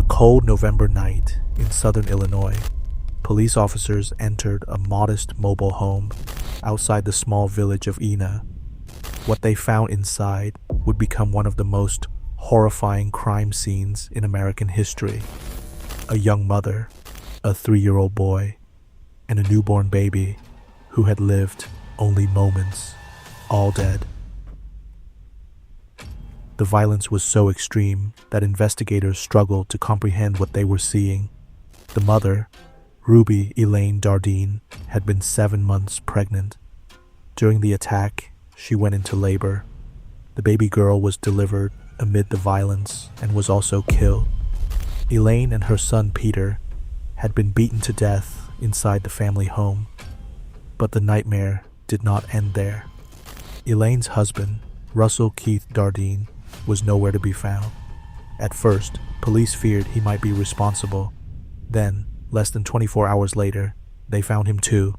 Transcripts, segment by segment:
cold November night in southern Illinois, police officers entered a modest mobile home outside the small village of Ena. What they found inside would become one of the most horrifying crime scenes in American history. A young mother, a 3-year-old boy, and a newborn baby who had lived only moments, all dead. The violence was so extreme that investigators struggled to comprehend what they were seeing. The mother, Ruby Elaine Dardeen, had been 7 months pregnant. During the attack, she went into labor. The baby girl was delivered amid the violence and was also killed. Elaine and her son Peter had been beaten to death inside the family home. But the nightmare did not end there. Elaine's husband, Russell Keith Dardeen, was nowhere to be found. At first, police feared he might be responsible. Then, less than 24 hours later, they found him too,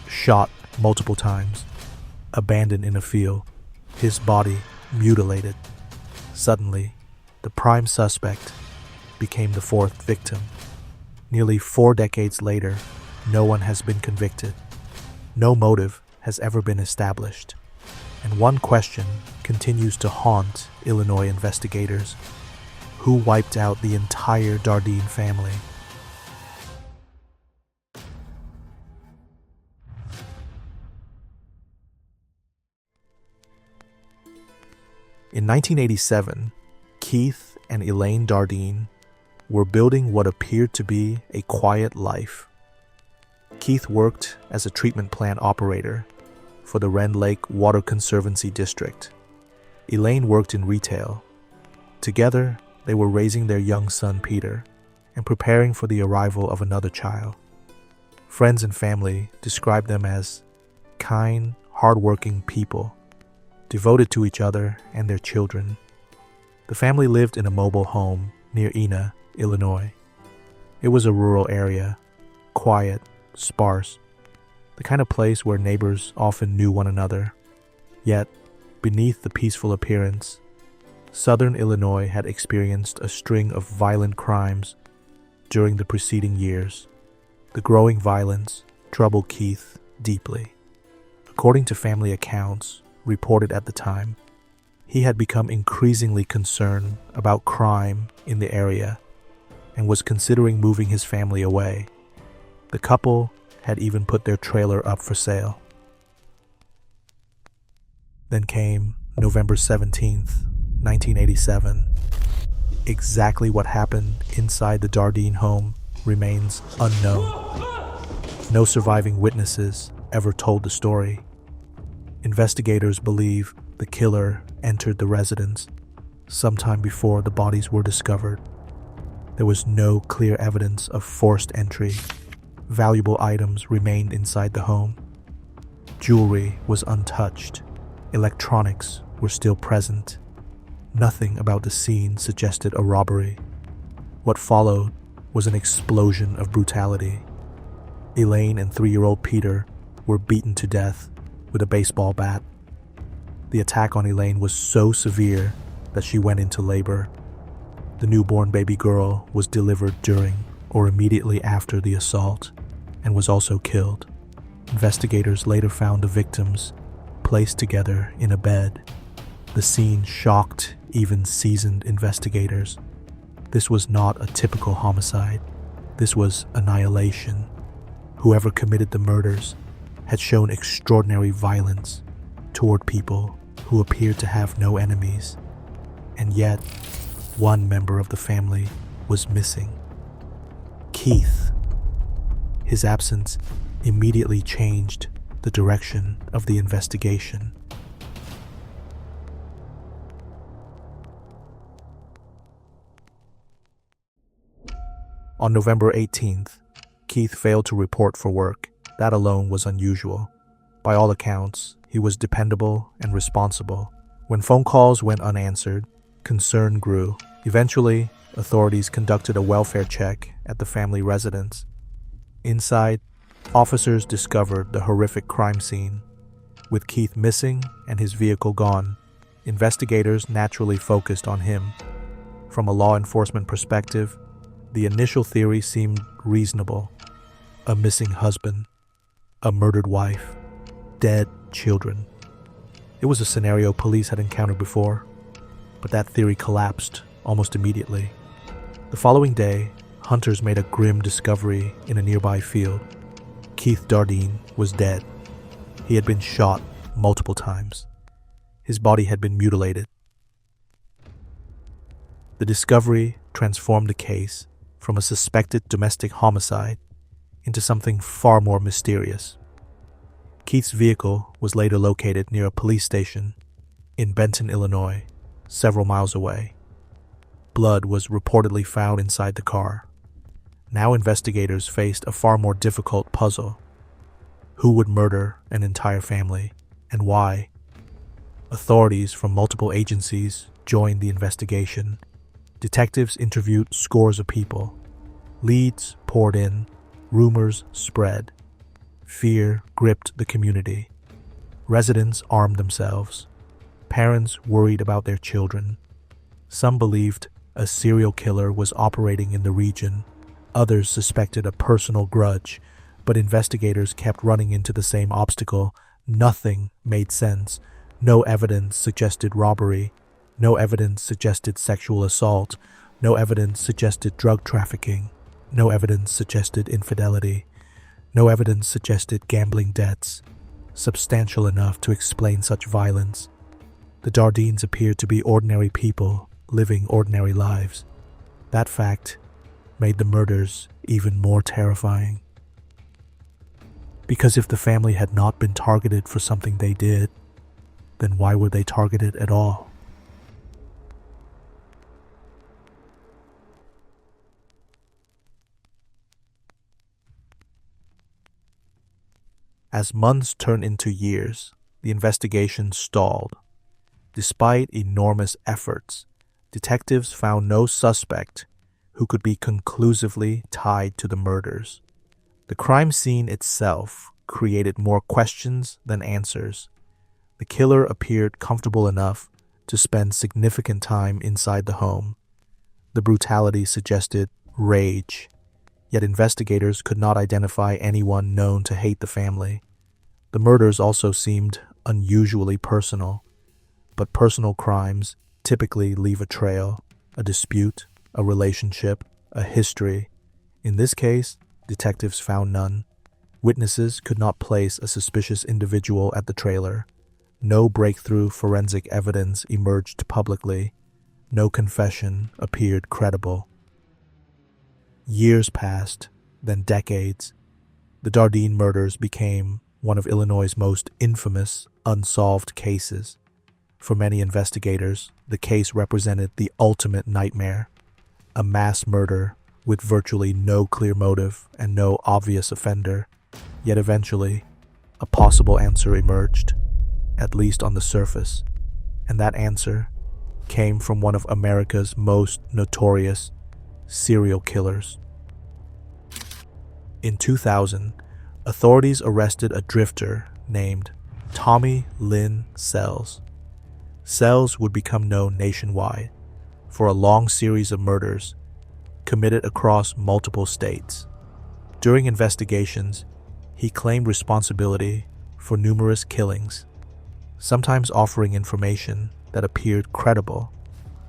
shot multiple times, abandoned in a field, his body mutilated. Suddenly, the prime suspect became the fourth victim. Nearly 4 decades later, no one has been convicted. No motive has ever been established. And one question continues to haunt Illinois investigators. Who wiped out the entire Dardeen family? In 1987, Keith and Elaine Dardeen were building what appeared to be a quiet life. Keith worked as a treatment plant operator for the Rend Lake Water Conservancy District. Elaine worked in retail. Together, they were raising their young son Peter and preparing for the arrival of another child. Friends and family described them as kind, hardworking people, devoted to each other and their children. The family lived in a mobile home near Ena, Illinois. It was a rural area, quiet, sparse, the kind of place where neighbors often knew one another. Yet, beneath the peaceful appearance, southern Illinois had experienced a string of violent crimes during the preceding years. The growing violence troubled Keith deeply. According to family accounts reported at the time, he had become increasingly concerned about crime in the area and was considering moving his family away. The couple had even put their trailer up for sale. Then came November 17th, 1987. Exactly what happened inside the Dardeen home remains unknown. No surviving witnesses ever told the story. Investigators believe the killer entered the residence sometime before the bodies were discovered. There was no clear evidence of forced entry. Valuable items remained inside the home. Jewelry was untouched. Electronics were still present. Nothing about the scene suggested a robbery. What followed was an explosion of brutality. Elaine and 3-year-old Peter were beaten to death with a baseball bat. The attack on Elaine was so severe that she went into labor. The newborn baby girl was delivered during or immediately after the assault and was also killed. Investigators later found the victims placed together in a bed. The scene shocked even seasoned investigators. This was not a typical homicide. This was annihilation. Whoever committed the murders had shown extraordinary violence toward people who appeared to have no enemies. And yet, one member of the family was missing. Keith. His absence immediately changed the direction of the investigation. On November 18th, Keith failed to report for work. That alone was unusual. By all accounts, he was dependable and responsible. When phone calls went unanswered, concern grew. Eventually, authorities conducted a welfare check at the family residence. Inside, officers discovered the horrific crime scene. With Keith missing and his vehicle gone, investigators naturally focused on him. From a law enforcement perspective, The initial theory seemed reasonable: a missing husband, a murdered wife, dead children. It was a scenario police had encountered before, but that theory collapsed almost immediately. The following day, hunters made a grim discovery in a nearby field. Keith Dardeen was dead. He had been shot multiple times. His body had been mutilated. The discovery transformed the case from a suspected domestic homicide into something far more mysterious. Keith's vehicle was later located near a police station in Benton, Illinois, several miles away. Blood was reportedly found inside the car. Now investigators faced a far more difficult puzzle. Who would murder an entire family, and why? Authorities from multiple agencies joined the investigation. Detectives interviewed scores of people. Leads poured in. Rumors spread. Fear gripped the community. Residents armed themselves. Parents worried about their children. Some believed a serial killer was operating in the region. Others suspected a personal grudge, but investigators kept running into the same obstacle. Nothing made sense. No evidence suggested robbery. No evidence suggested sexual assault. No evidence suggested drug trafficking. No evidence suggested infidelity. No evidence suggested gambling debts, substantial enough to explain such violence. The Dardeens appeared to be ordinary people living ordinary lives. That fact made the murders even more terrifying. Because if the family had not been targeted for something they did, then why were they targeted at all? As months turned into years, the investigation stalled. Despite enormous efforts, detectives found no suspect who could be conclusively tied to the murders. The crime scene itself created more questions than answers. The killer appeared comfortable enough to spend significant time inside the home. The brutality suggested rage, yet investigators could not identify anyone known to hate the family. The murders also seemed unusually personal, but personal crimes typically leave a trail, a dispute, a relationship, a history. In this case, detectives found none. Witnesses could not place a suspicious individual at the trailer. No breakthrough forensic evidence emerged publicly. No confession appeared credible. Years passed, then decades. The Dardeen murders became one of Illinois' most infamous unsolved cases. For many investigators, the case represented the ultimate nightmare, a mass murder with virtually no clear motive and no obvious offender. Yet eventually, a possible answer emerged, at least on the surface, and that answer came from one of America's most notorious serial killers. In 2000, authorities arrested a drifter named Tommy Lynn Sells. Sells would become known nationwide for a long series of murders committed across multiple states. During investigations, he claimed responsibility for numerous killings, sometimes offering information that appeared credible,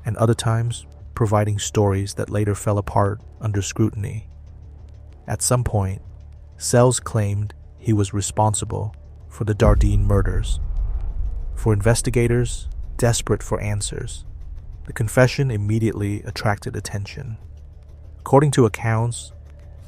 and other times providing stories that later fell apart under scrutiny. At some point, Sells claimed he was responsible for the Dardeen murders. For investigators desperate for answers, the confession immediately attracted attention. According to accounts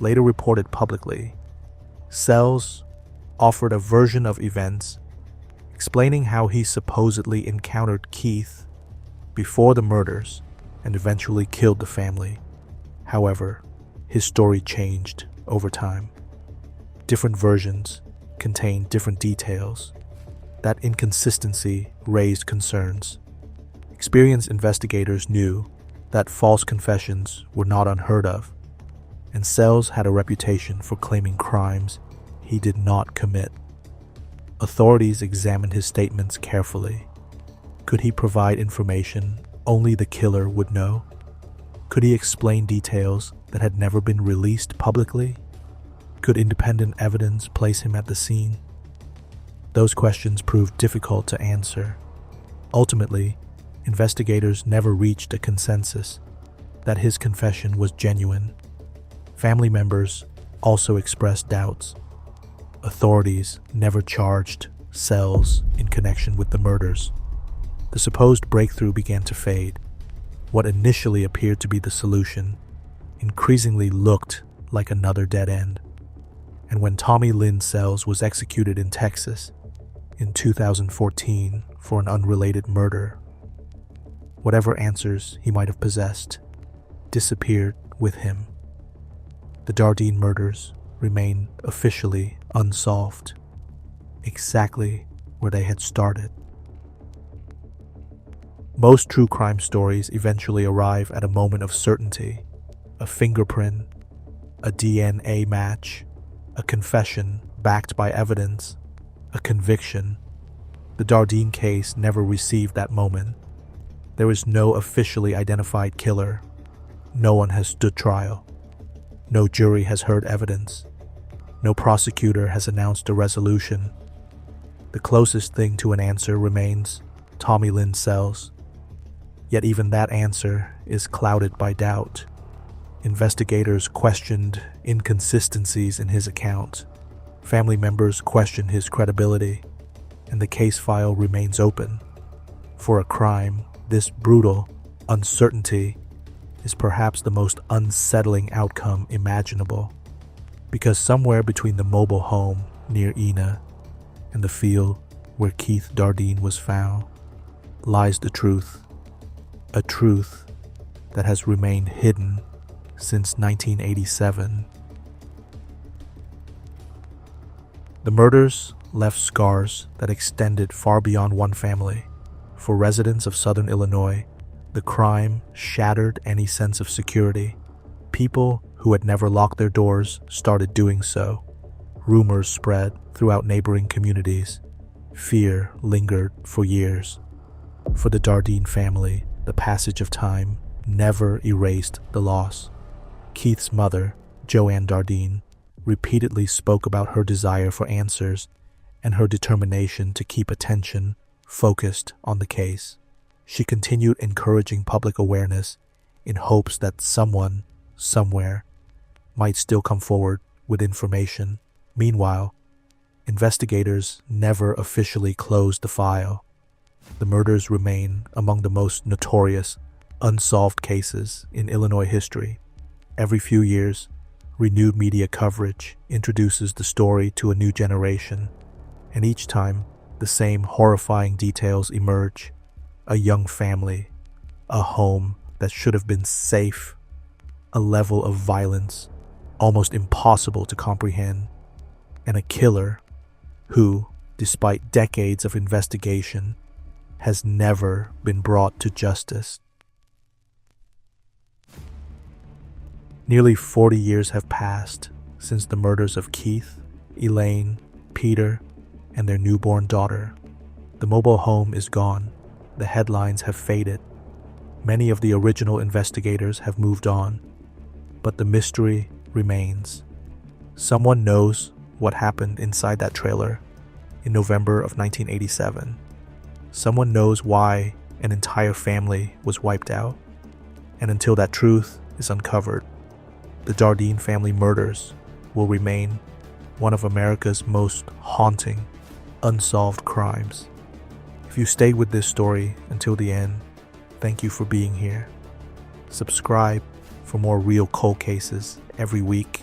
later reported publicly, Sells offered a version of events explaining how he supposedly encountered Keith before the murders and eventually killed the family. However, his story changed over time. Different versions contained different details. That inconsistency raised concerns. Experienced investigators knew that false confessions were not unheard of, and Sells had a reputation for claiming crimes he did not commit. Authorities examined his statements carefully. Could he provide information only the killer would know? Could he explain details that had never been released publicly? Could independent evidence place him at the scene? Those questions proved difficult to answer. Ultimately, investigators never reached a consensus that his confession was genuine. Family members also expressed doubts. Authorities never charged Sells in connection with the murders. The supposed breakthrough began to fade. What initially appeared to be the solution increasingly looked like another dead end. And when Tommy Lynn Sells was executed in Texas in 2014 for an unrelated murder, whatever answers he might have possessed disappeared with him. The Dardeen murders remain officially unsolved, exactly where they had started. Most true crime stories eventually arrive at a moment of certainty: a fingerprint, a DNA match, a confession backed by evidence, a conviction. The Dardeen case never received that moment. There is no officially identified killer. No one has stood trial. No jury has heard evidence. No prosecutor has announced a resolution. The closest thing to an answer remains Tommy Lynn Sells. Yet even that answer is clouded by doubt. Investigators questioned inconsistencies in his account. Family members question his credibility, and the case file remains open. For a crime this brutal, uncertainty is perhaps the most unsettling outcome imaginable, because somewhere between the mobile home near Ena and the field where Keith Dardeen was found lies the truth, a truth that has remained hidden since 1987. The murders left scars that extended far beyond one family. For residents of southern Illinois, the crime shattered any sense of security. People who had never locked their doors started doing so. Rumors spread throughout neighboring communities. Fear lingered for years. For the Dardeen family, the passage of time never erased the loss. Keith's mother, Joanne Dardeen, repeatedly spoke about her desire for answers and her determination to keep attention focused on the case. She continued encouraging public awareness in hopes that someone, somewhere, might still come forward with information. Meanwhile, investigators never officially closed the file. The murders remain among the most notorious, unsolved cases in Illinois history. Every few years, renewed media coverage introduces the story to a new generation, and each time, the same horrifying details emerge. A young family, a home that should have been safe, a level of violence almost impossible to comprehend, and a killer who, despite decades of investigation, has never been brought to justice. Nearly 40 years have passed since the murders of Keith, Elaine, Peter, and their newborn daughter. The mobile home is gone. The headlines have faded. Many of the original investigators have moved on, but the mystery remains. Someone knows what happened inside that trailer in November of 1987. Someone knows why an entire family was wiped out. And until that truth is uncovered, the Dardeen family murders will remain one of America's most haunting, unsolved crimes. If you stayed with this story until the end, thank you for being here. Subscribe for more real cold cases every week